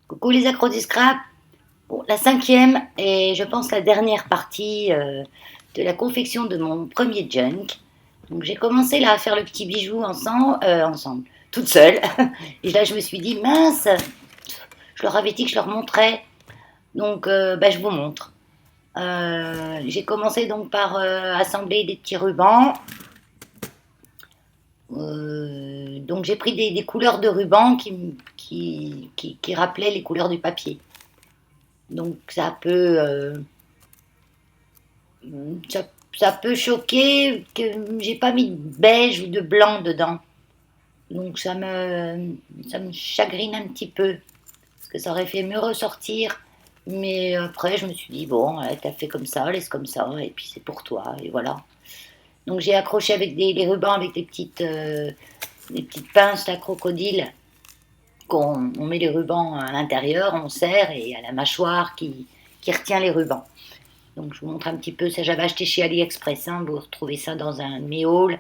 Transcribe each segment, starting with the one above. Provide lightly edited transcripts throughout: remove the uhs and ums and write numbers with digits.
Coucou les accros du scrap. Bon, la cinquième et je pense la dernière partie de la confection de mon premier junk. Donc j'ai commencé là à faire le petit bijou ensemble, toute seule. Et là je me suis dit mince, je leur avais dit que je leur montrais. Donc je vous montre. J'ai commencé donc par assembler des petits rubans. Donc j'ai pris des couleurs de ruban qui rappelaient les couleurs du papier. Donc ça, ça peut choquer que j'ai pas mis de beige ou de blanc dedans. Donc ça me chagrine un petit peu. Parce que ça aurait fait mieux ressortir. Mais après, je me suis dit, bon, t'as fait comme ça, laisse comme ça, et puis c'est pour toi, et voilà. Donc j'ai accroché avec les rubans avec des petites pinces à crocodile. On met les rubans à l'intérieur, on serre, et à la mâchoire qui retient les rubans. Donc je vous montre un petit peu, ça j'avais acheté chez AliExpress, hein, vous retrouvez ça dans un de mes hauls.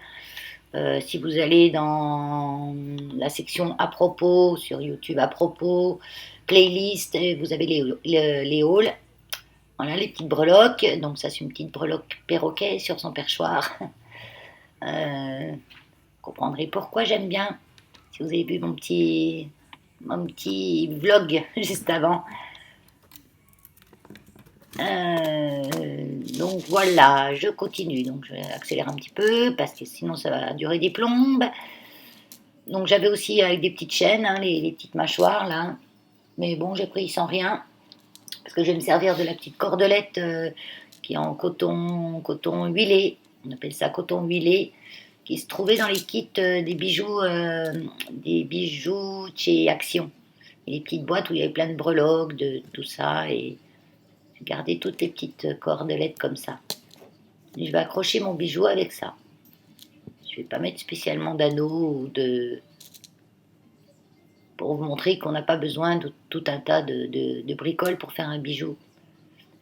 Si vous allez dans la section à propos sur YouTube, à propos, playlist, vous avez les hauls. Voilà les petites breloques. Donc ça c'est une petite breloque perroquet sur son perchoir. Vous comprendrez pourquoi j'aime bien. Si vous avez vu mon petit vlog juste avant. Donc voilà, je continue. Donc je vais accélérer un petit peu parce que sinon ça va durer des plombes. Donc j'avais aussi avec des petites chaînes, hein, les petites mâchoires là. Mais bon, j'ai pris sans rien parce que je vais me servir de la petite cordelette qui est en coton huilé. On appelle ça coton huilé, qui se trouvait dans les kits des bijoux chez Action. Et les petites boîtes où il y avait plein de breloques, de tout ça. Et j'ai gardé toutes les petites cordelettes comme ça. Et je vais accrocher mon bijou avec ça. Je ne vais pas mettre spécialement d'anneaux ou de pour vous montrer qu'on n'a pas besoin de tout un tas de bricoles pour faire un bijou.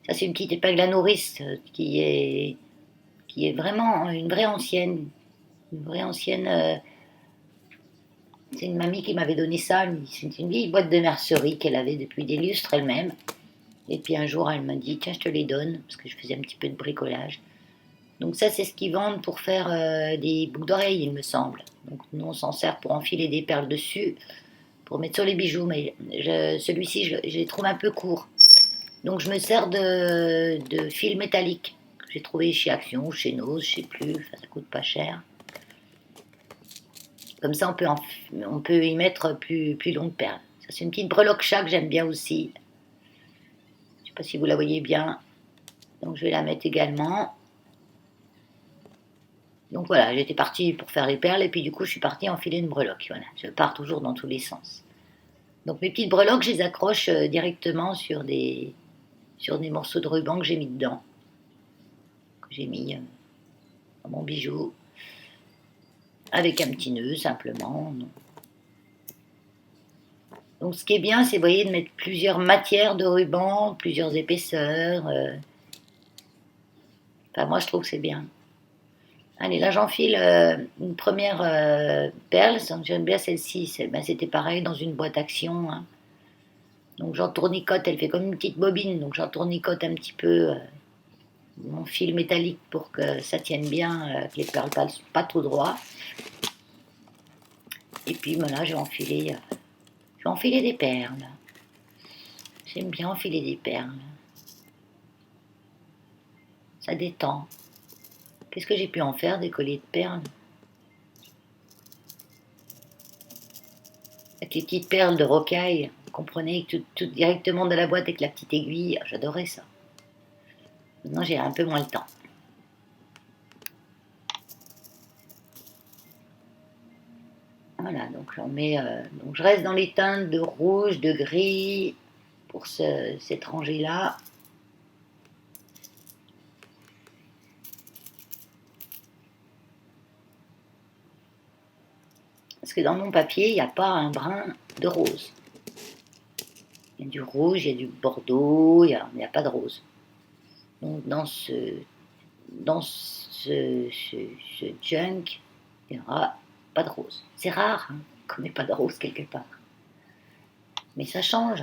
Ça, c'est une petite épingle à nourrice qui est vraiment une vraie ancienne. Une vraie ancienne. C'est une mamie qui m'avait donné ça. C'est une vieille boîte de mercerie qu'elle avait depuis des lustres elle-même. Et puis un jour, elle m'a dit tiens, je te les donne, parce que je faisais un petit peu de bricolage. Donc, ça, c'est ce qu'ils vendent pour faire des boucles d'oreilles, il me semble. Donc, nous, on s'en sert pour enfiler des perles dessus, pour mettre sur les bijoux. Mais celui-ci, je les trouve un peu court. Donc je me sers de fil métallique que j'ai trouvé chez Action, chez Noz, je sais plus, enfin, ça coûte pas cher. Comme ça on peut y mettre plus longues perles. Ça c'est une petite breloque chat que j'aime bien aussi. Je sais pas si vous la voyez bien. Donc je vais la mettre également. Donc voilà, j'étais partie pour faire les perles et puis du coup je suis partie enfiler une breloque. Voilà, je pars toujours dans tous les sens. Donc mes petites breloques, je les accroche directement sur des morceaux de ruban que j'ai mis dedans, que j'ai mis dans mon bijou. Avec un petit nœud simplement. Donc ce qui est bien, c'est, vous voyez, de mettre plusieurs matières de ruban, plusieurs épaisseurs. Enfin, moi, je trouve que c'est bien. Allez, là, j'enfile une première perle. J'aime bien celle-ci. C'était pareil dans une boîte Action, hein. Donc j'en tournicote, elle fait comme une petite bobine. Donc j'en tournicote un petit peu mon fil métallique pour que ça tienne bien, que les perles ne passent pas tout droit. Et puis voilà, je vais enfiler des perles. J'aime bien enfiler des perles. Ça détend. Qu'est-ce que j'ai pu en faire des colliers de perles? Avec les petites perles de rocaille, vous comprenez, tout directement de la boîte avec la petite aiguille. J'adorais ça. Maintenant, j'ai un peu moins le temps. Voilà, donc donc je reste dans les teintes de rouge, de gris pour cette rangée-là. Parce que dans mon papier, il n'y a pas un brin de rose. Il y a du rouge, il y a du bordeaux, il n'y a pas de rose. Donc dans ce junk, il n'y aura pas de rose. C'est rare hein, qu'on n'ait pas de rose quelque part. Mais ça change.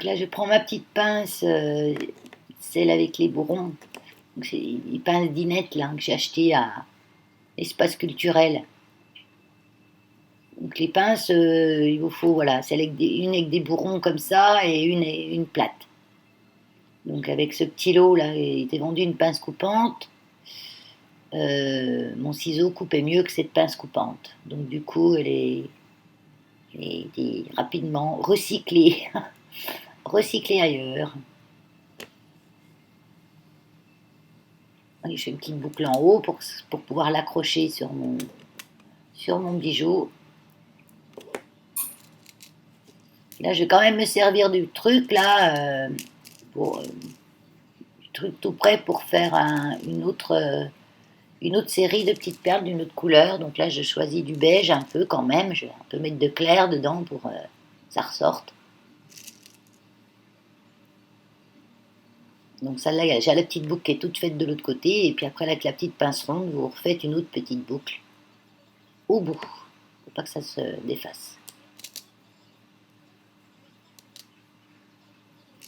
Donc là, je prends ma petite pince, celle avec les bourrons. Donc c'est les pinces Dinette là, que j'ai achetées à l'espace culturel. Donc les pinces, il vous faut voilà, celle avec une avec des bourrons comme ça et une plate. Donc avec ce petit lot là, il était vendu une pince coupante. Mon ciseau coupait mieux que cette pince coupante. Donc du coup, elle est été rapidement recyclée, recyclée ailleurs. Et je fais une petite boucle en haut pour pouvoir l'accrocher sur mon bijou. Là, je vais quand même me servir du truc là, du truc tout prêt pour faire une autre série de petites perles d'une autre couleur. Donc là, je choisis du beige un peu quand même. Je vais un peu mettre de clair dedans pour que ça ressorte. Donc celle-là, j'ai la petite boucle qui est toute faite de l'autre côté. Et puis après, avec la petite pince ronde, vous refaites une autre petite boucle au bout. Faut pas que ça se défasse.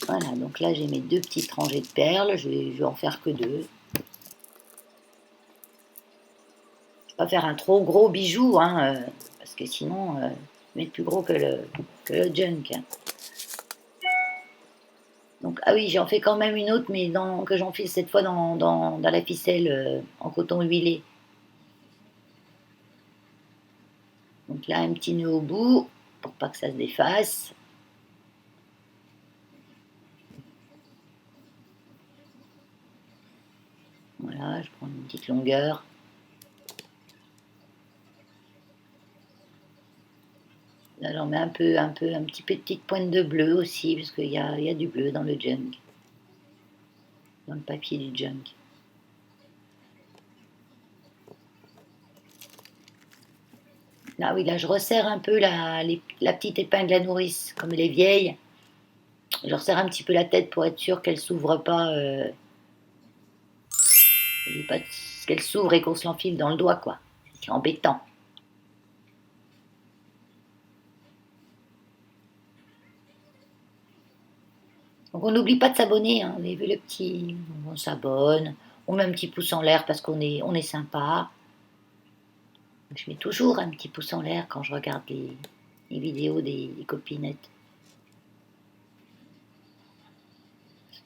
Voilà, donc là j'ai mes deux petites rangées de perles, je vais en faire que deux. Je vais pas faire un trop gros bijou, hein, parce que sinon, je vais être plus gros que le junk. Donc, ah oui, j'en fais quand même une autre, mais que j'enfile cette fois dans la ficelle en coton huilé. Donc là, un petit nœud au bout, pour pas que ça se défasse. Voilà, je prends une petite longueur. Là, j'en mets un petit peu de petite pointe de bleu aussi, parce qu'il y a du bleu dans le junk, dans le papier du junk. Là, oui, là, je resserre un peu la petite épingle à nourrice, comme elle est vieille. Je resserre un petit peu la tête pour être sûr qu'elle s'ouvre pas, qu'elle s'ouvre et qu'on se l'enfile dans le doigt, quoi. C'est embêtant. Donc on n'oublie pas de s'abonner, hein. Vous avez vu le petit, on s'abonne, on met un petit pouce en l'air parce on est sympa. Je mets toujours un petit pouce en l'air quand je regarde les vidéos des copinettes.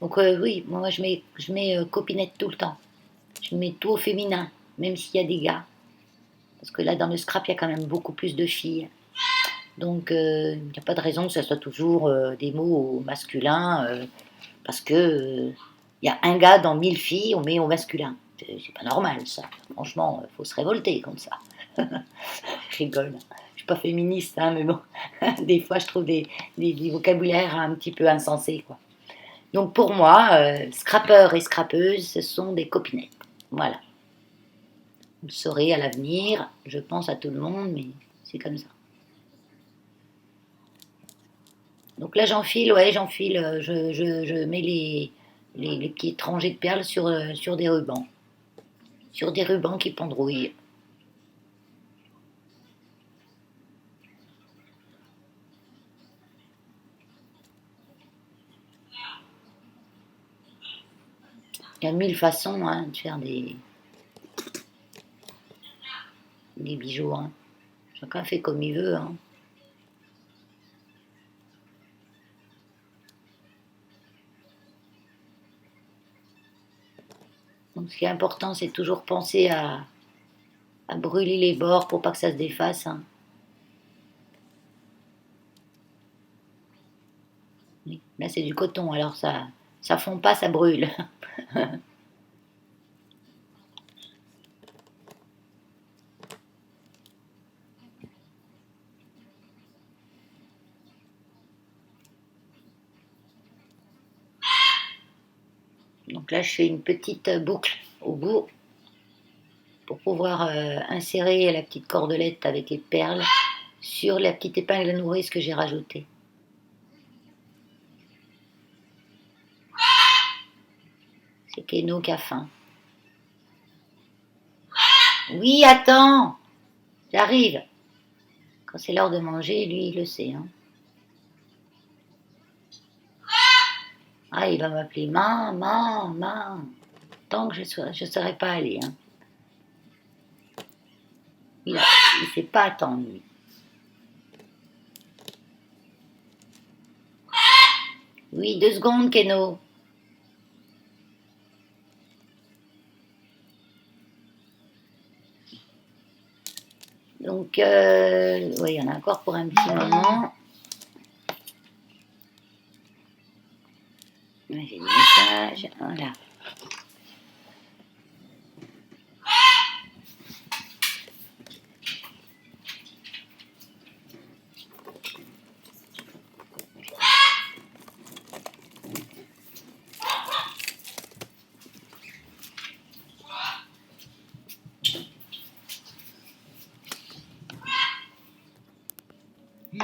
Donc oui, moi je mets copinette tout le temps. Je mets tout au féminin, même s'il y a des gars. Parce que là, dans le scrap, il y a quand même beaucoup plus de filles. Donc, il n'y a pas de raison que ce soit toujours des mots au masculin, parce que il y a un gars dans 1000 filles, on met au masculin. C'est pas normal, ça. Franchement, il faut se révolter comme ça. Je rigole. Je suis pas féministe, hein, mais bon, des fois, je trouve des vocabulaires un petit peu insensés, quoi. Donc, pour moi, scrappeur et scrappeuse, ce sont des copinettes. Voilà. Vous le saurez à l'avenir. Je pense à tout le monde, mais c'est comme ça. Donc là, j'enfile, ouais, j'enfile, je mets les petites rangées de perles sur des rubans. Sur des rubans qui pendrouillent. Il y a mille façons hein, de faire des bijoux. Hein. Chacun fait comme il veut. Hein. Donc ce qui est important, c'est toujours penser à brûler les bords pour pas que ça se défasse. Hein. Oui. Là, c'est du coton, alors ça fond pas, ça brûle. Donc là, je fais une petite boucle au bout pour pouvoir insérer la petite cordelette avec les perles sur la petite épingle à nourrice que j'ai rajoutée. C'est Keno qui a faim. Oui, attends, j'arrive. Quand c'est l'heure de manger, lui, il le sait. Hein. Ah, il va m'appeler maman, maman. Tant que je ne serai pas allée. Hein. Il ne sait pas attendre, lui. Oui, 2 secondes, Keno. Donc, oui, il y en a encore pour un petit moment. J'ai des messages, voilà.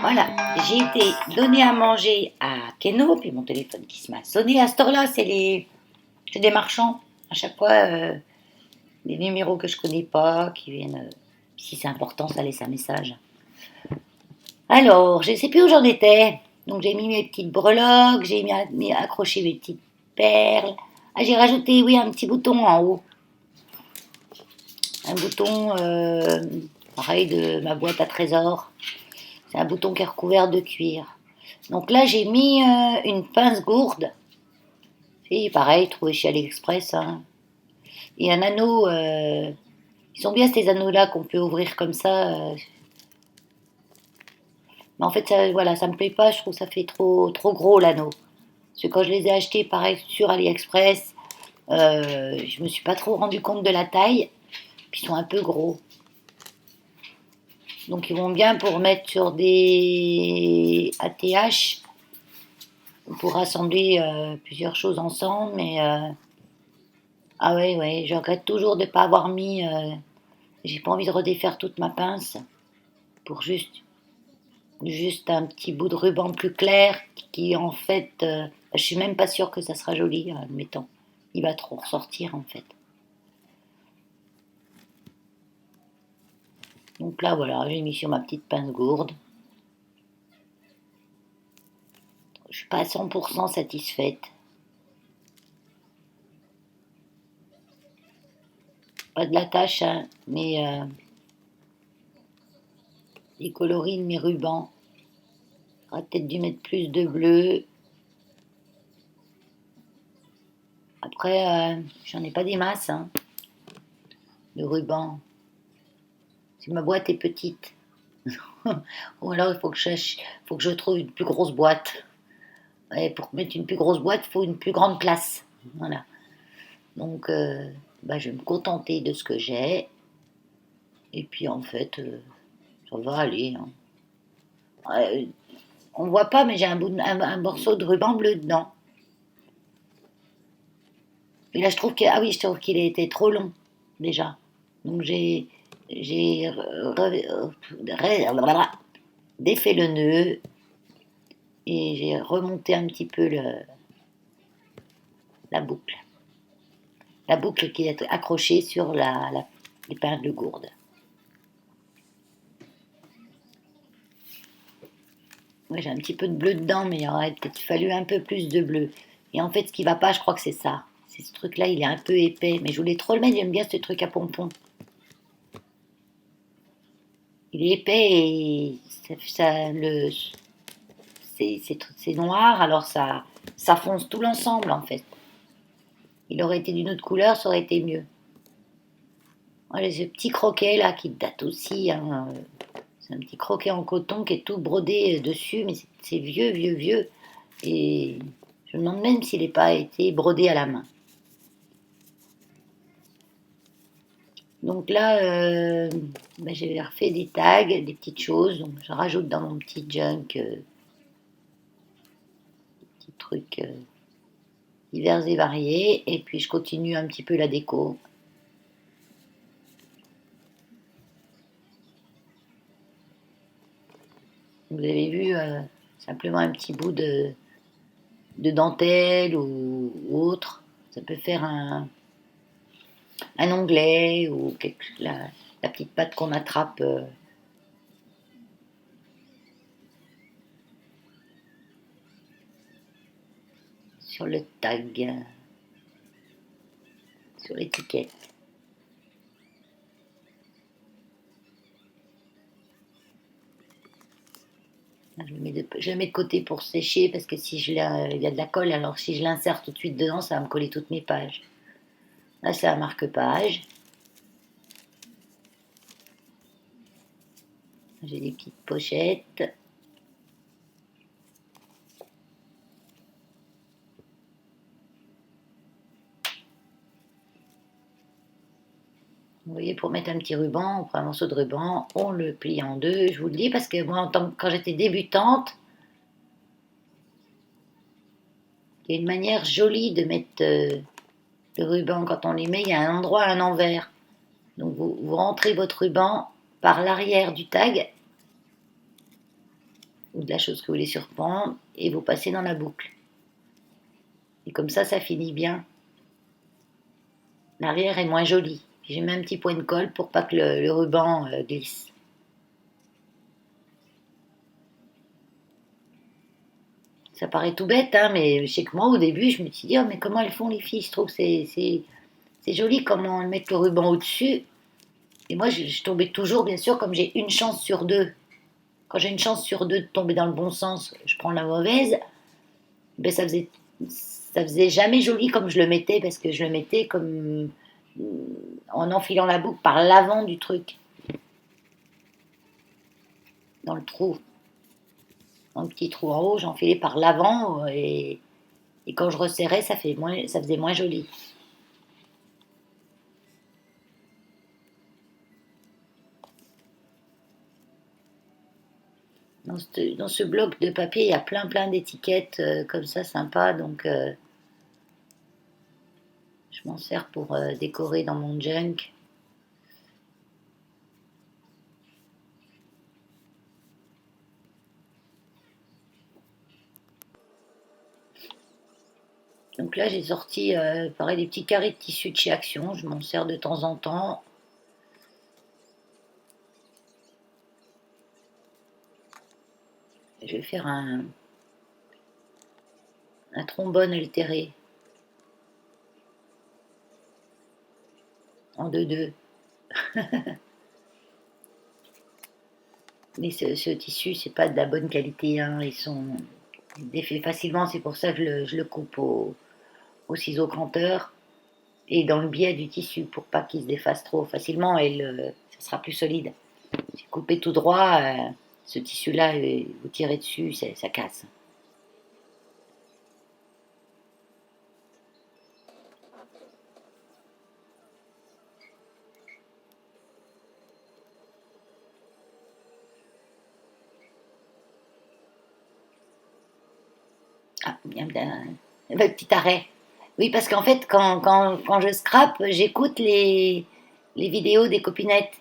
Voilà, j'ai été donner à manger à Keno, puis mon téléphone qui se m'a sonné. À cette heure-là, c'est des marchands. À chaque fois, des numéros que je connais pas, qui viennent. Si c'est important, ça laisse un message. Alors, je ne sais plus où j'en étais. Donc j'ai mis mes petites breloques, j'ai accroché mes petites perles. Ah, j'ai rajouté, oui, un petit bouton en haut. Un bouton, pareil, de ma boîte à trésors. C'est un bouton qui est recouvert de cuir. Donc là, j'ai mis une pince gourde. C'est pareil, trouvé chez AliExpress. Hein. Et un anneau. Ils sont bien ces anneaux-là qu'on peut ouvrir comme ça. Mais en fait, ça, voilà, ça me plaît pas. Je trouve que ça fait trop gros l'anneau. Parce que quand je les ai achetés, pareil, sur AliExpress, je me suis pas trop rendu compte de la taille. Puis ils sont un peu gros. Donc ils vont bien pour mettre sur des ATH pour rassembler plusieurs choses ensemble. Mais ah ouais, ouais, je regrette toujours de ne pas avoir mis. J'ai pas envie de redéfaire toute ma pince pour juste un petit bout de ruban plus clair qui en fait, je suis même pas sûre que ça sera joli, admettons. Il va trop ressortir en fait. Donc là voilà, j'ai mis sur ma petite pince gourde. Je suis pas à 100% satisfaite. Pas de la tâche, hein, mais les coloris de mes rubans. J'aurais peut-être dû mettre plus de bleu. Après, j'en ai pas des masses, hein, de rubans. Si ma boîte est petite. Ou alors il faut que je trouve une plus grosse boîte. Et pour mettre une plus grosse boîte, il faut une plus grande place. Voilà. Donc, bah, je vais me contenter de ce que j'ai. Et puis en fait, ça va aller. Hein. Euh, on ne voit pas, mais j'ai un morceau de ruban bleu dedans. Et là, ah oui, je trouve qu'il a été trop long déjà. Donc j'ai défait le nœud et j'ai remonté un petit peu la boucle. La boucle qui est accrochée sur l'épingle de gourde. Ouais, j'ai un petit peu de bleu dedans, mais il aurait peut-être fallu un peu plus de bleu. Et en fait, ce qui va pas, je crois que c'est ça. C'est ce truc-là, il est un peu épais. Mais je voulais trop le mettre, j'aime bien ce truc à pompons. Il est épais et c'est noir, alors ça fonce tout l'ensemble en fait. Il aurait été d'une autre couleur, ça aurait été mieux. Voilà, ce petit croquet là qui date aussi. Hein, c'est un petit croquet en coton qui est tout brodé dessus, mais c'est vieux, vieux, vieux. Et je me demande même s'il n'a pas été brodé à la main. Donc là, ben, j'ai refait des tags, des petites choses. Donc je rajoute dans mon petit junk des petits trucs divers et variés. Et puis je continue un petit peu la déco. Vous avez vu simplement un petit bout de dentelle ou autre. Ça peut faire un onglet ou la petite patte qu'on attrape. sur le tag, sur l'étiquette. Je le mets de côté pour sécher parce que si il y a de la colle, alors si je l'insère tout de suite dedans, ça va me coller toutes mes pages. Là, c'est un marque-page. J'ai des petites pochettes. Vous voyez, pour mettre un petit ruban, on prend un morceau de ruban, on le plie en deux. Je vous le dis parce que moi, quand j'étais débutante, il y a une manière jolie de mettre le ruban quand on les met. Il y a un endroit, un envers. Donc vous rentrez votre ruban par l'arrière du tag ou de la chose que vous voulez surprendre et vous passez dans la boucle. Et comme ça finit bien. L'arrière est moins joli. J'ai mis un petit point de colle pour pas que le ruban glisse. Ça paraît tout bête, hein, mais je sais que moi, au début, je me suis dit, oh, mais comment elles font les filles? Je trouve que c'est joli comment elles mettent le ruban au-dessus. Et moi, je tombais toujours, bien sûr, comme j'ai une chance sur deux. Quand j'ai une chance sur deux de tomber dans le bon sens, je prends la mauvaise. Ben, ça faisait jamais joli comme je le mettais, parce que je le mettais comme en enfilant la boucle par l'avant du truc, dans le trou. Dans le petit trou en haut, j'enfilais par l'avant et quand je resserrais, ça faisait moins joli. Dans ce bloc de papier, il y a plein d'étiquettes comme ça, sympa. Donc, je m'en sers pour décorer dans mon junk. Donc là, j'ai sorti, pareil, des petits carrés de tissu de chez Action. Je m'en sers de temps en temps. Je vais faire un trombone altéré en 2-2. Mais ce tissu, c'est pas de la bonne qualité, hein. Ils défaient facilement, c'est pour ça que je le coupe au ciseau cranteur et dans le biais du tissu pour pas qu'il se défasse trop facilement et ça sera plus solide. Si vous coupez tout droit, ce tissu-là, vous tirez dessus, ça casse. Ah, bien, un petit arrêt. Oui, parce qu'en fait, quand je scrape, j'écoute les vidéos des copinettes.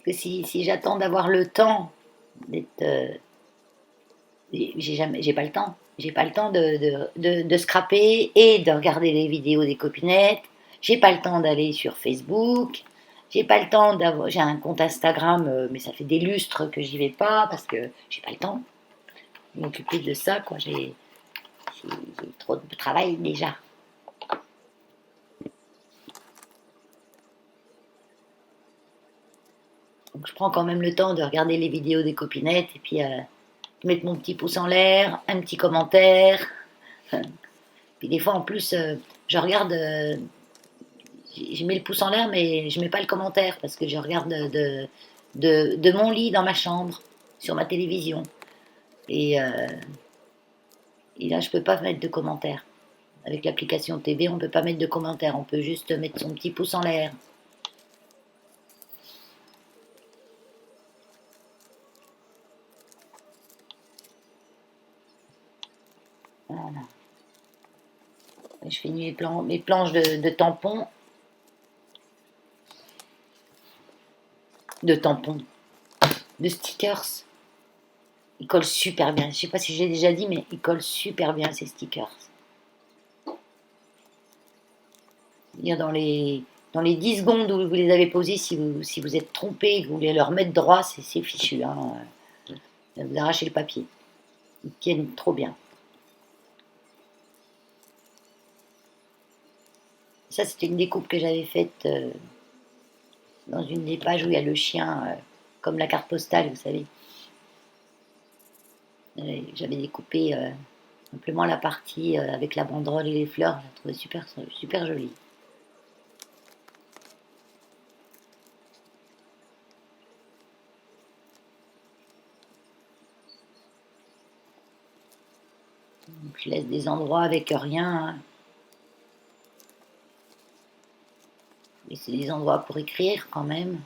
Que si j'attends d'avoir le temps d'être. J'ai pas le temps. J'ai pas le temps de scraper et de regarder les vidéos des copinettes. J'ai pas le temps d'aller sur Facebook. J'ai pas le temps d'avoir. J'ai un compte Instagram, mais ça fait des lustres que j'y vais pas parce que j'ai pas le temps de m'occuper de ça, quoi. J'ai trop de travail déjà. Donc je prends quand même le temps de regarder les vidéos des copinettes et puis mettre mon petit pouce en l'air, un petit commentaire. Puis des fois en plus, je regarde, je mets le pouce en l'air mais je mets pas le commentaire parce que je regarde de mon lit dans ma chambre, sur ma télévision. Et, euh, et là je peux pas mettre de commentaire. Avec l'application TV, on peut pas mettre de commentaire, on peut juste mettre son petit pouce en l'air. Voilà. Je finis mes planches de tampons. De tampons. De stickers. Ils collent super bien. Je sais pas si j'ai déjà dit, mais ils collent super bien ces stickers. dire, dans les 10 secondes où vous les avez posés, si vous êtes trompé et que vous voulez leur mettre droit, c'est fichu. Hein. Vous arrachez le papier. Ils tiennent trop bien. Ça, c'était une découpe que j'avais faite dans une des pages où il y a le chien, comme la carte postale, vous savez. J'avais découpé simplement la partie avec la banderole et les fleurs. Je la trouvais super, super jolie. Donc, je laisse des endroits avec rien. Hein. Et c'est des endroits pour écrire quand même.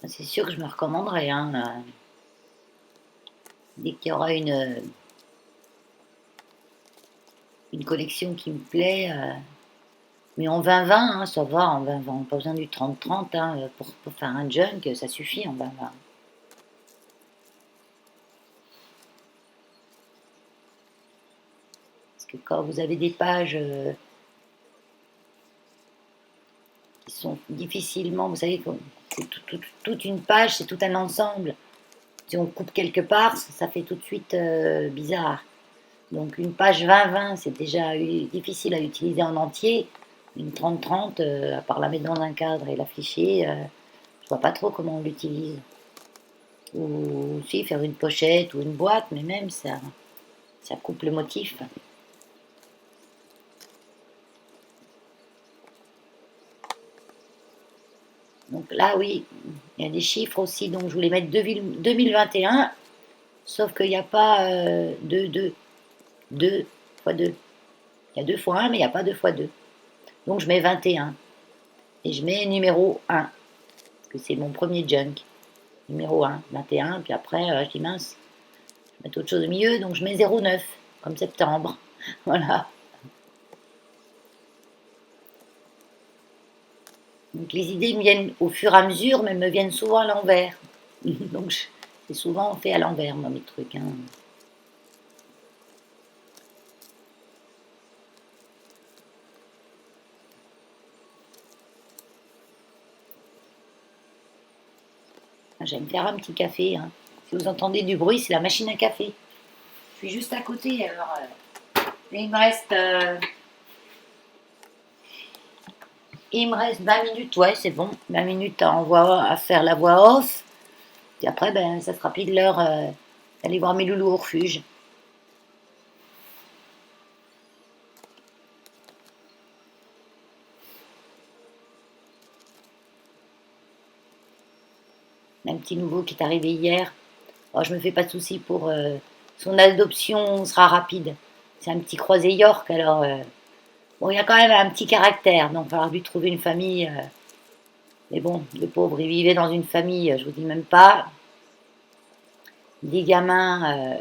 C'est sûr que je me recommanderais. Hein, dès qu'il y aura une collection qui me plaît. Mais en 20-20, hein, ça va, en 20-20. Pas besoin du 30-30 hein, pour faire un junk, ça suffit en 20-20. Parce que quand vous avez des pages qui sont difficilement, vous savez, c'est toute une page, c'est tout un ensemble. Si on coupe quelque part, ça fait tout de suite bizarre. Donc une page 20-20, c'est déjà difficile à utiliser en entier. Une 30-30, à part la mettre dans un cadre et l'afficher, je vois pas trop comment on l'utilise. Ou si, faire une pochette ou une boîte, mais même ça coupe le motif. Donc là, oui, il y a des chiffres aussi, donc je voulais mettre 2021, sauf qu'il n'y a pas 2 fois 2. Il y a 2 fois 1, mais il n'y a pas 2 fois 2. Donc je mets 21. Et je mets numéro 1, parce que c'est mon premier junk. Numéro 1, 21, puis après, je dis mince, je mets autre chose au milieu, donc je mets 09, comme septembre. Voilà. Donc les idées me viennent au fur et à mesure, mais elles me viennent souvent à l'envers. Donc c'est souvent fait à l'envers, moi, mes trucs. Hein. J'aime faire un petit café. Hein. Si vous entendez du bruit, c'est la machine à café. Je suis juste à côté, alors il me reste 20 minutes, ouais, c'est bon. 20 minutes à faire la voix off. Et après, ben, ça sera pile l'heure d'aller voir mes loulous au refuge. Un petit nouveau qui est arrivé hier. Oh, je me fais pas de soucis pour son adoption sera rapide. C'est un petit croisé York, alors bon, il y a quand même un petit caractère, donc il va falloir lui trouver une famille. Mais bon, le pauvre, il vivait dans une famille, je vous dis même pas, des gamins,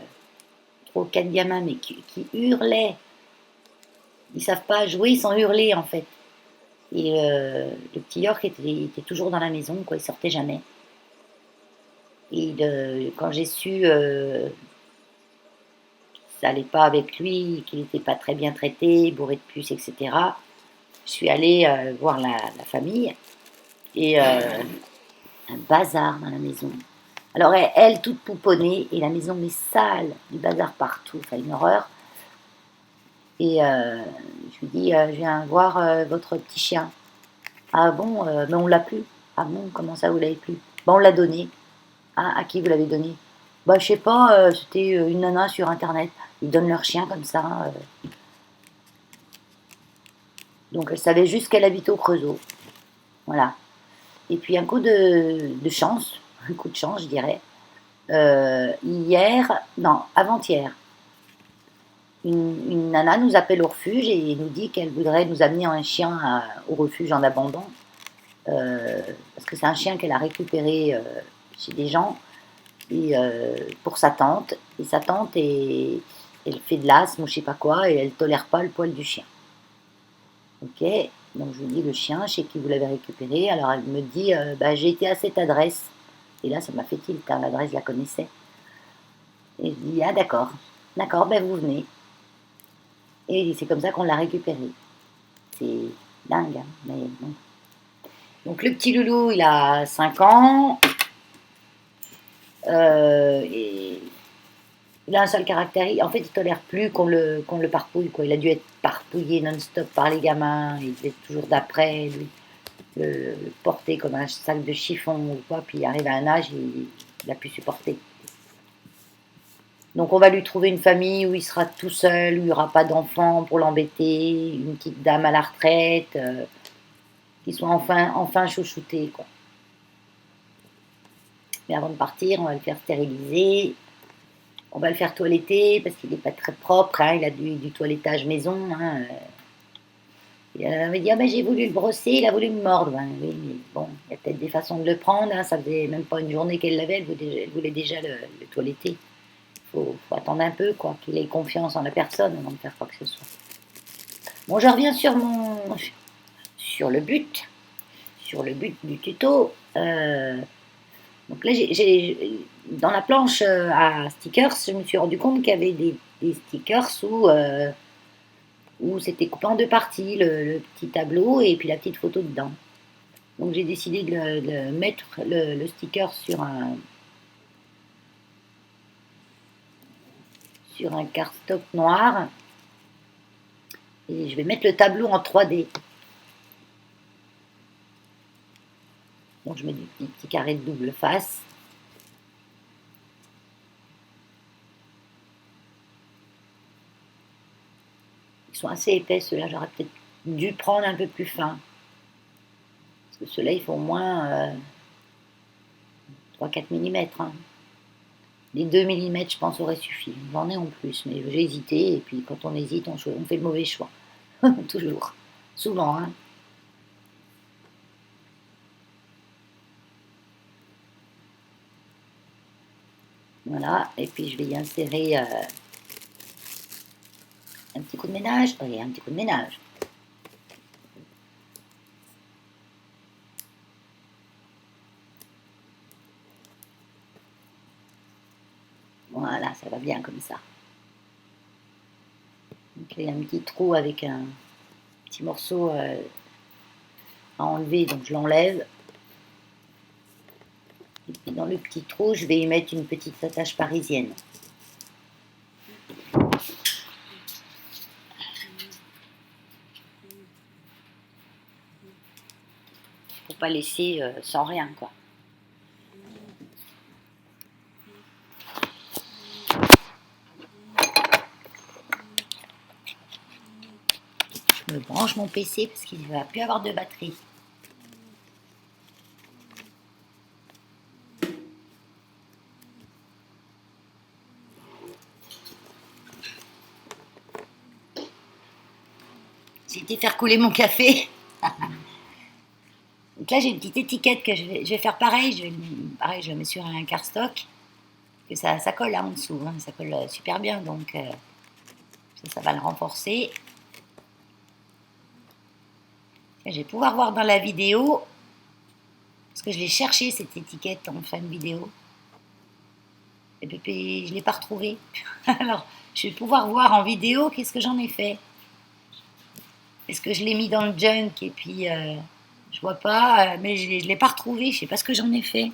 3 ou 4 gamins, mais qui hurlaient. Ils savent pas jouer sans hurler en fait. Et le petit York était toujours dans la maison, quoi, il sortait jamais. Et quand j'ai su ça allait pas avec lui, qu'il n'était pas très bien traité, bourré de puces, etc., je suis allée voir la famille et un bazar dans la maison. Alors elle, toute pouponnée, et la maison mais sale, du bazar partout, enfin une horreur. Et je lui dis, je viens voir votre petit chien. Ah bon, mais on l'a plus. Ah bon, comment ça vous l'avez plus? Bon, on l'a donné. Ah, à qui vous l'avez donné? Bah, je sais pas, c'était une nana sur internet. Ils donnent leur chien comme ça. Donc elle savait juste qu'elle habitait au Creusot. Voilà. Et puis un coup de chance, un coup de chance, je dirais. Hier, non, avant-hier, une nana nous appelle au refuge et nous dit qu'elle voudrait nous amener un chien au refuge en abandon. Parce que c'est un chien qu'elle a récupéré chez des gens et, pour sa tante. Et sa tante elle fait de l'asthme ou je sais pas quoi, et elle tolère pas le poil du chien. Ok, donc je lui dis le chien, chez qui vous l'avez récupéré. Alors elle me dit, bah, j'ai été à cette adresse. Et là, ça m'a fait tilt, hein, l'adresse, je la connaissais. Et je dis, ah d'accord, d'accord, ben vous venez. Et c'est comme ça qu'on l'a récupéré. C'est dingue, hein, mais bon. Donc le petit loulou, il a 5 ans. Et il a un sale caractère. En fait, il tolère plus qu'on le parpouille, quoi. Il a dû être parpouillé non-stop par les gamins. Il était toujours d'après, lui. Le porter comme un sac de chiffon ou quoi. Puis il arrive à un âge, il a pu supporter. Donc on va lui trouver une famille où il sera tout seul, où il n'y aura pas d'enfants pour l'embêter, une petite dame à la retraite, qui soit enfin chouchouté, quoi. Mais avant de partir, on va le faire stériliser, on va le faire toiletter parce qu'il n'est pas très propre, hein, il a du toilettage maison. Hein. Il avait dit, ah ben, j'ai voulu le brosser, il a voulu me mordre. Ben, oui, mais bon, il y a peut-être des façons de le prendre, hein, ça faisait même pas une journée qu'elle l'avait, elle voulait déjà le toiletter. Faut attendre un peu, quoi, qu'il ait confiance en la personne avant de faire quoi que ce soit. Bon, je reviens sur le but du tuto. Donc là, dans la planche à stickers, je me suis rendu compte qu'il y avait des stickers où c'était coupé en deux parties, le petit tableau et puis la petite photo dedans. Donc j'ai décidé de mettre le sticker sur un cardstock noir et je vais mettre le tableau en 3D. Donc je mets des petits carrés de double face. Ils sont assez épais, ceux-là, j'aurais peut-être dû prendre un peu plus fin. Parce que ceux-là, il faut au moins 3-4 mm. Hein. Les 2 mm, je pense, auraient suffi. J'en ai en plus, mais j'ai hésité. Et puis quand on hésite, on fait le mauvais choix. Toujours. Souvent. Hein. Voilà. Et puis je vais y insérer un petit coup de ménage. Oui, un petit coup de ménage. Voilà, ça va bien comme ça. Donc il y a un petit trou avec un petit morceau à enlever, donc je l'enlève. Et puis dans le petit trou, je vais y mettre une petite attache parisienne. Pour pas laisser sans rien, quoi. Je me branche mon PC parce qu'il ne va plus avoir de batterie. J'ai été faire couler mon café. Donc là, j'ai une petite étiquette que je vais faire pareil. Je le mets sur un cardstock. Que ça colle là en dessous. Hein, ça colle super bien. Donc ça va le renforcer. Je vais pouvoir voir dans la vidéo. Parce que je l'ai cherché cette étiquette en fin de vidéo. Et puis je ne l'ai pas retrouvée. Alors, je vais pouvoir voir en vidéo qu'est-ce que j'en ai fait. Est-ce que je l'ai mis dans le junk et puis je vois pas, mais je ne l'ai pas retrouvé, je sais pas ce que j'en ai fait.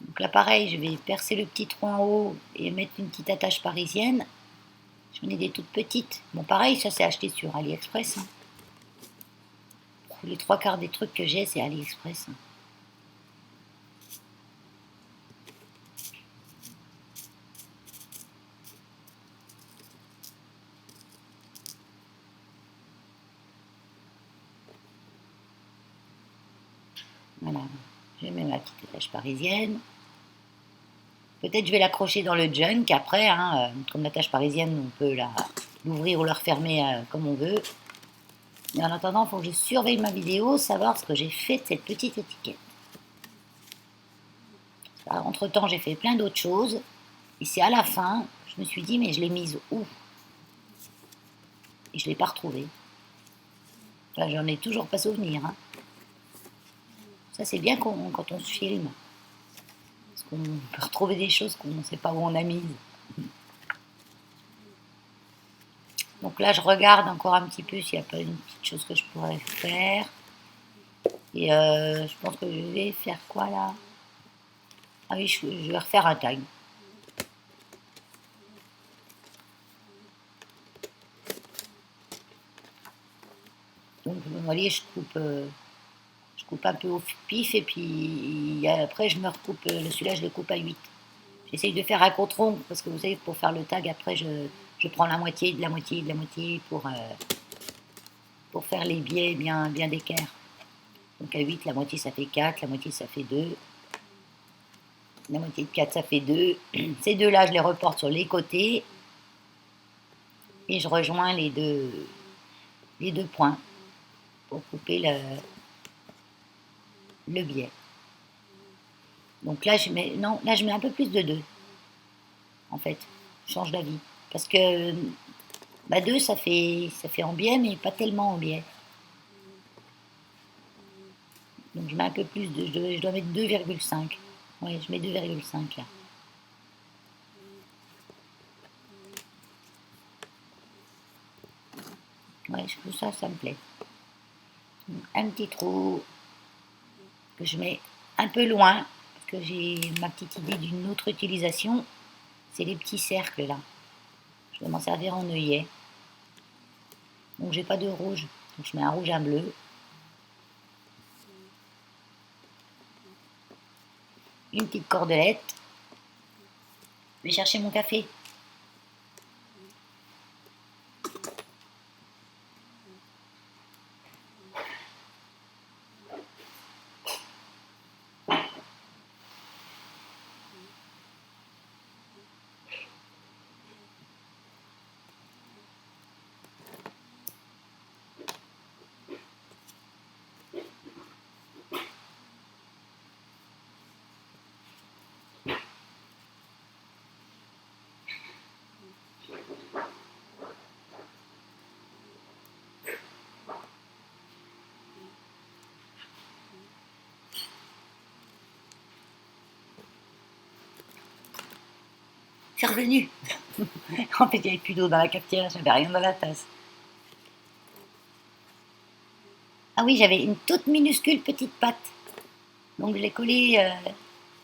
Donc là pareil, je vais percer le petit trou en haut et mettre une petite attache parisienne. J'en ai des toutes petites. Bon pareil, ça c'est acheté sur AliExpress. Hein. Les 3/4 des trucs que j'ai, c'est AliExpress. Hein. Voilà, je mets ma petite attache parisienne. Peut-être je vais l'accrocher dans le junk après, hein, comme l'attache parisienne, on peut l'ouvrir ou la refermer comme on veut. Et en attendant, il faut que je surveille ma vidéo, savoir ce que j'ai fait de cette petite étiquette. Entre-temps, j'ai fait plein d'autres choses. Et c'est à la fin, je me suis dit, mais je l'ai mise où? Et je ne l'ai pas retrouvée. Enfin, j'en ai toujours pas souvenir. Hein. Ça, c'est bien quand on se filme. Parce qu'on peut retrouver des choses qu'on ne sait pas où on a mises. Donc là, je regarde encore un petit peu s'il n'y a pas une petite chose que je pourrais faire. Et je pense que je vais faire quoi là? Ah oui, je vais refaire un tag. Donc vous voyez, je coupe un peu au pif et puis après je me recoupe, celui-là je le coupe à 8. J'essaye de faire un contre-ongle parce que vous savez, pour faire le tag, après je prends la moitié, de la moitié, de la moitié pour faire les biais bien d'équerre. Donc à 8, la moitié ça fait 4, la moitié ça fait 2. La moitié de 4 ça fait 2. Ces deux-là, je les reporte sur les côtés et je rejoins les deux points pour couper le biais. Donc là, je mets un peu plus de 2 en fait. Je change d'avis. Parce que 2, ça fait en biais, mais pas tellement en biais. Donc je mets un peu plus je dois mettre 2,5. Ouais, je mets 2,5 là. Ouais, ça me plaît. Un petit trou que je mets un peu loin, parce que j'ai ma petite idée d'une autre utilisation. C'est les petits cercles là. Je vais m'en servir en œillet. Donc j'ai pas de rouge. Donc je mets un rouge, un bleu. Une petite cordelette. Je vais chercher mon café. C'est revenu. En fait, il n'y avait plus d'eau dans la cafetière, j'avais rien dans la tasse. Ah oui, j'avais une toute minuscule petite pâte. Donc je l'ai collée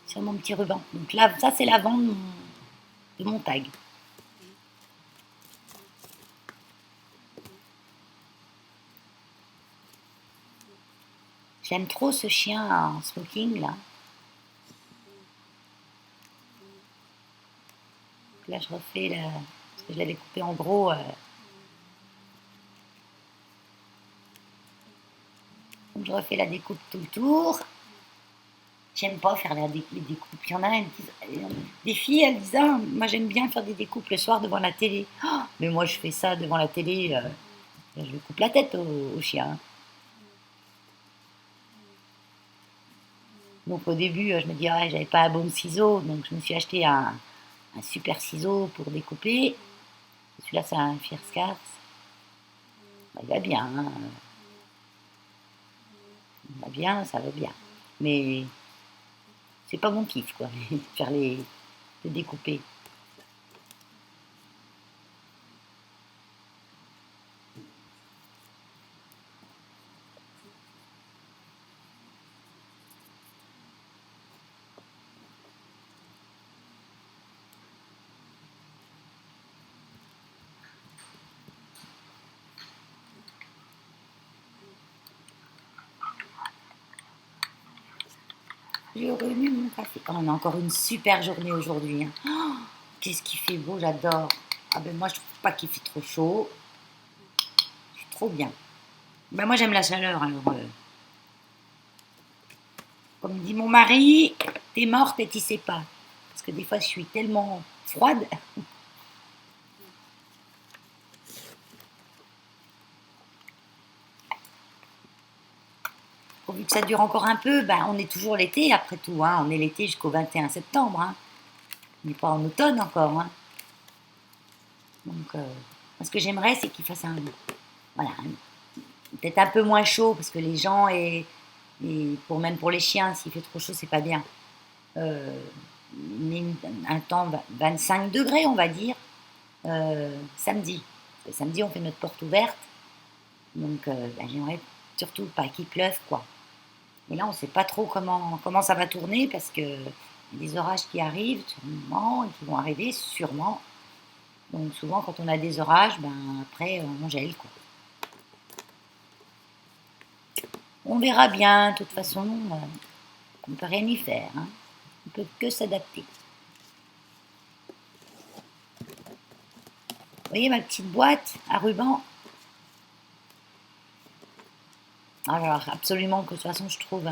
sur mon petit ruban. Donc là, ça c'est l'avant de mon tag. J'aime trop ce chien en smoking là. Là, je refais parce que je l'avais coupé en gros. Donc, je refais la découpe tout le tour. J'aime pas faire les découpes. Il y en a, des filles, elles disent ah, moi j'aime bien faire des découpes le soir devant la télé. Oh, mais moi, je fais ça devant la télé. Je lui coupe la tête au chien. Donc au début, je me dis, ah, j'avais pas un bon ciseau, donc je me suis acheté un super ciseau pour découper. Celui-là, c'est un Firskars. Il va bien, hein. Il va bien, ça va bien. Mais c'est pas mon kiff, quoi, faire les découper. J'ai remis mon café. Oh, on a encore une super journée aujourd'hui. Hein. Oh, qu'est-ce qui fait beau, j'adore. Ah ben moi, je trouve pas qu'il fait trop chaud. C'est trop bien. Ben moi, j'aime la chaleur, alors. Comme dit mon mari, t'es morte et tu sais pas. Parce que des fois, je suis tellement froide. pourvu que ça dure encore un peu, ben, on est toujours l'été après tout. Hein. On est l'été jusqu'au 21 septembre. Hein. On n'est pas en automne encore. Hein. Donc, ce que j'aimerais, c'est qu'il fasse voilà, peut-être un peu moins chaud, parce que les gens, même pour les chiens, s'il fait trop chaud, c'est pas bien. Euh, mais un temps 25 degrés, on va dire, samedi. Parce que samedi, on fait notre porte ouverte. Donc, ben, j'aimerais surtout pas qu'il pleuve, quoi. Et là, on ne sait pas trop comment ça va tourner, parce que y a des orages qui arrivent, sûrement, et qui vont arriver, sûrement. Donc, souvent, quand on a des orages, ben, après, on gèle, quoi. On verra bien, de toute façon, on ne peut rien y faire. Hein. On ne peut que s'adapter. Vous voyez ma petite boîte à ruban? Alors, absolument que de toute façon, je trouve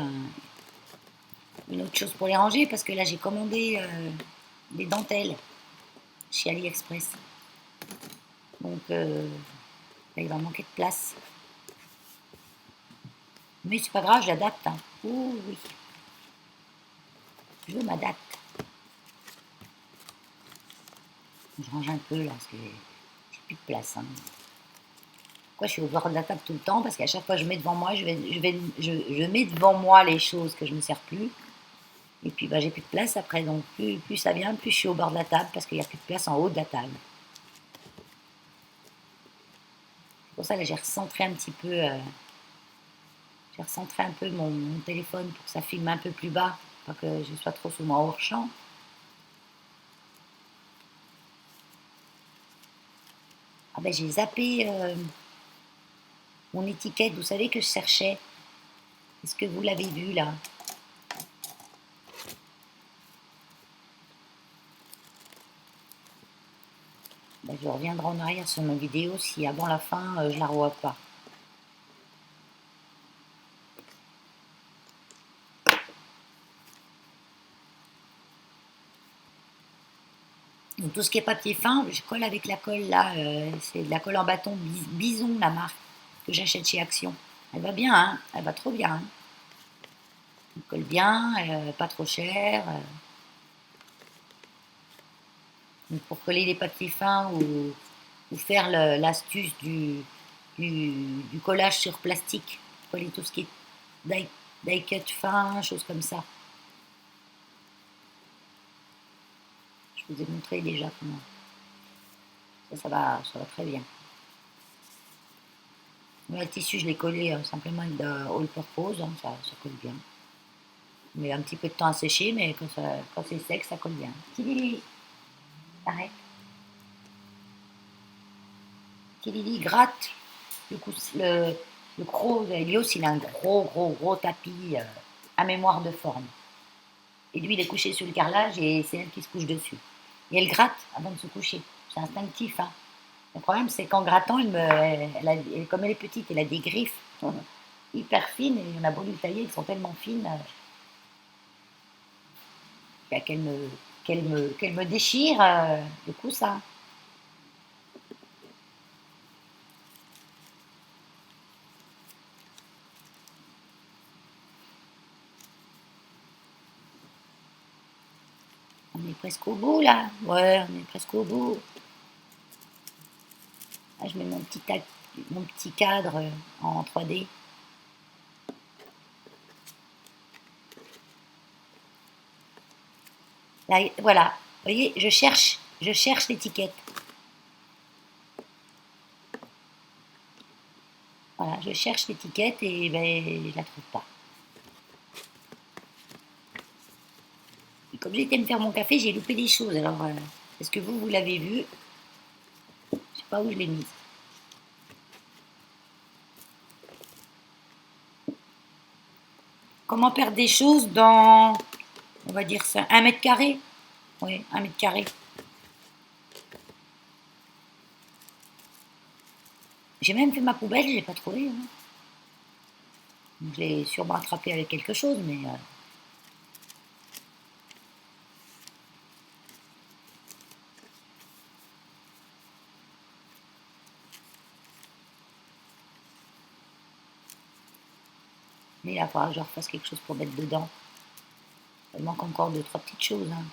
une autre chose pour les ranger, parce que là, j'ai commandé des dentelles chez AliExpress. Donc, là, il va manquer de place. Mais c'est pas grave, j'adapte. Hein. Oh oui, je m'adapte. Je range un peu là, parce que j'ai plus de place. Hein. Pourquoi je suis au bord de la table tout le temps? Parce qu'à chaque fois que je mets devant moi, je mets devant moi les choses que je ne sers plus. Et puis bah, j'ai plus de place après. Donc plus ça vient, plus je suis au bord de la table, parce qu'il n'y a plus de place en haut de la table. C'est pour ça que j'ai recentré un petit peu. J'ai recentré un peu mon téléphone pour que ça filme un peu plus bas, pas que je sois trop sous mon hors-champ. Ah ben j'ai zappé mon étiquette, vous savez, que je cherchais. Est-ce que vous l'avez vu là? Ben, je reviendrai en arrière sur ma vidéo si avant la fin je la revois pas. Donc tout ce qui est papier fin, je colle avec la colle là, c'est de la colle en bâton Bison, la marque que j'achète chez Action. Elle va bien, hein, elle va trop bien. Hein. Elle colle bien, pas trop cher. Donc pour coller les papiers fins ou faire l'astuce du collage sur plastique, coller tout ce qui est die cut fin, choses comme ça. Je vous ai montré déjà comment. Ça va très bien. Le tissu, je l'ai collé simplement avec de all purpose, hein, ça colle bien. Mais un petit peu de temps à sécher, mais quand c'est sec, ça colle bien. Petit Lily, arrête. Petit Lily gratte. Du coup, le gros Helios, il a un gros tapis à mémoire de forme. Et lui, il est couché sur le carrelage et c'est elle qui se couche dessus. Et elle gratte avant de se coucher. C'est instinctif. Hein. Le problème, c'est qu'en grattant, comme elle est petite, elle a des griffes hyper fines et on a beau lui tailler, elles sont tellement fines qu'elle me déchire. Du coup, ça. On est presque au bout là. Ouais, on est presque au bout. Là, je mets mon petit cadre en 3D. Là, voilà. Vous voyez, je cherche l'étiquette. Voilà, je cherche l'étiquette et ben, je la trouve pas. Et comme j'étais me faire mon café, j'ai loupé des choses. Alors, est-ce que vous l'avez vu? Je sais pas où je l'ai mise. Comment perdre des choses dans, on va dire ça, 1 mètre carré? Oui, 1 mètre carré. J'ai même fait ma poubelle, je l'ai pas trouvé. Hein. Je l'ai sûrement attrapé avec quelque chose, mais Mais là, il faudra que je refasse quelque chose pour mettre dedans. Il manque encore 2-3 petites choses. Hein.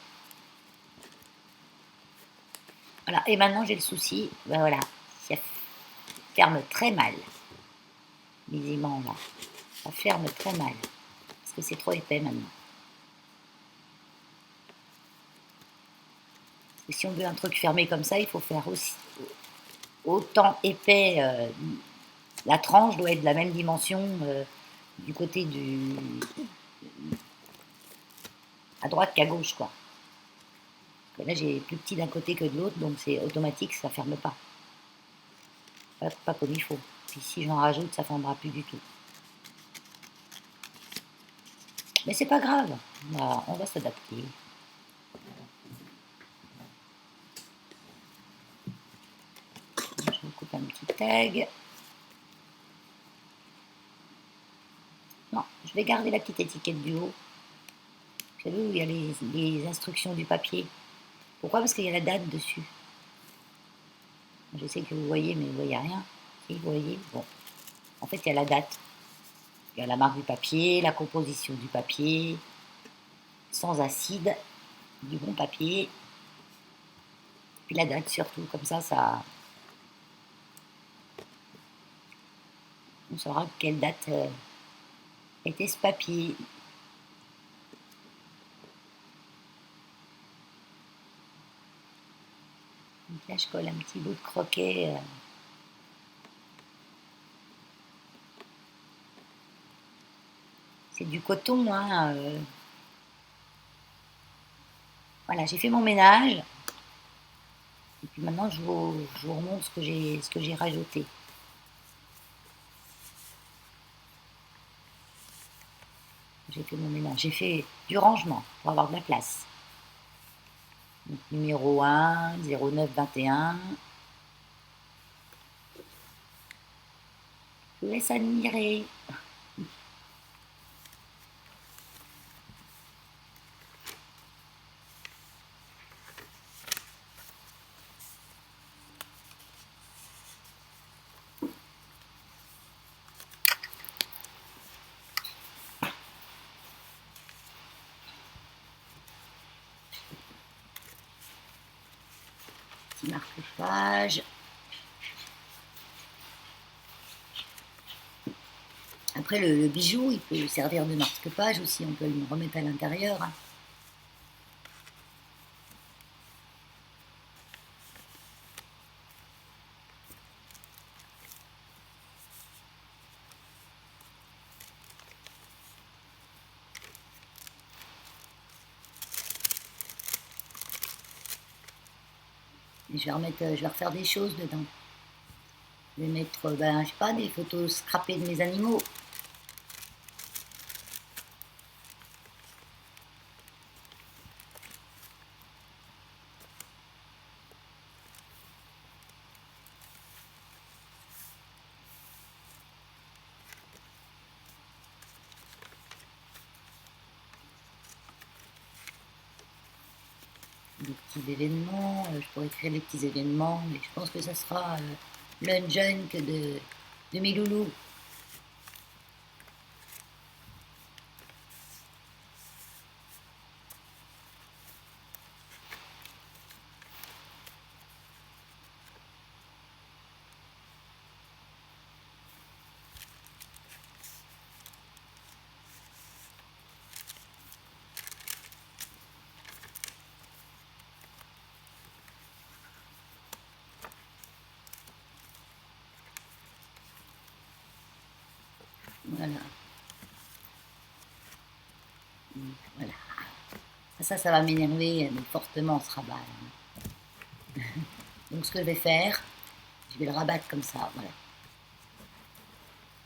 Voilà, et maintenant j'ai le souci, ben voilà, ça ferme très mal, les aimants là. Ça ferme très mal, parce que c'est trop épais maintenant. Et si on veut un truc fermé comme ça, il faut faire aussi autant épais. La tranche doit être de la même dimension du côté à droite qu'à gauche, quoi. Parce que là, j'ai plus petit d'un côté que de l'autre, donc c'est automatique, ça ferme pas. Pas comme il faut. Puis si j'en rajoute, ça fermera plus du tout. Mais c'est pas grave, on va s'adapter. Je me coupe un petit tag. Non, je vais garder la petite étiquette du haut. Vous savez où il y a les instructions du papier. Pourquoi? Parce qu'il y a la date dessus. Je sais que vous voyez, mais vous voyez rien. Si, vous voyez? Bon. En fait, il y a la date. Il y a la marque du papier, la composition du papier, sans acide, du bon papier. Puis la date surtout, comme ça, on saura quelle date était ce papier. Donc là, je colle un petit bout de croquet. C'est du coton, hein. Voilà, j'ai fait mon ménage. Et puis maintenant, je vous remontre ce que j'ai rajouté. J'ai fait mon ménage. J'ai fait du rangement pour avoir de la place. Donc, numéro 1, 09 21. Je vous laisse admirer. Petit marque-page. Après, le bijou, il peut servir de marque-page aussi. On peut le remettre à l'intérieur. Hein. Et je vais refaire des choses dedans. Je vais mettre, ben, je sais pas, des photos scrappées de mes animaux. Des petits événements, je pourrais créer des petits événements, mais je pense que ça sera l'unjunk de mes loulous. Voilà. Voilà. Ça va m'énerver fortement ce rabat. Donc ce que je vais faire, je vais le rabattre comme ça, voilà.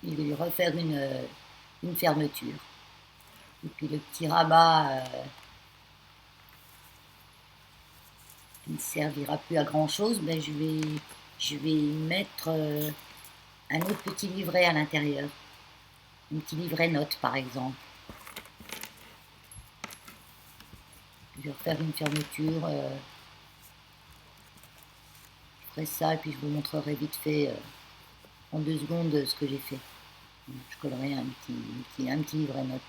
Je vais lui refaire une fermeture. Et puis le petit rabat qui ne servira plus à grand chose, ben je vais mettre un autre petit livret à l'intérieur. Un petit livret note par exemple. Je vais refaire une fermeture. Je ferai ça et puis je vous montrerai vite fait en 2 secondes ce que j'ai fait. Je collerai un petit livret note.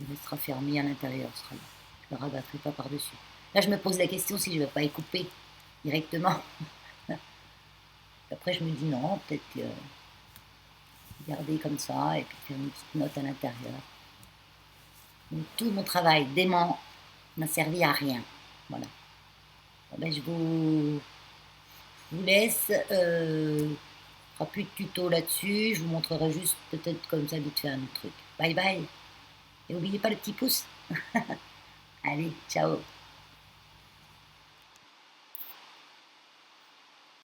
Il sera fermé à l'intérieur, sera là. Je ne le rabattrai pas par-dessus. Là, je me pose la question si je ne vais pas y couper directement. Après, je me dis non, peut-être que garder comme ça et puis faire une petite note à l'intérieur. Donc, tout mon travail d'aimant n'a servi à rien. Voilà. Bon, ben, je vous laisse. Fera plus de tuto là-dessus. Je vous montrerai juste peut-être comme ça vite faire un autre truc. Bye bye. Et n'oubliez pas le petit pouce. Allez, ciao.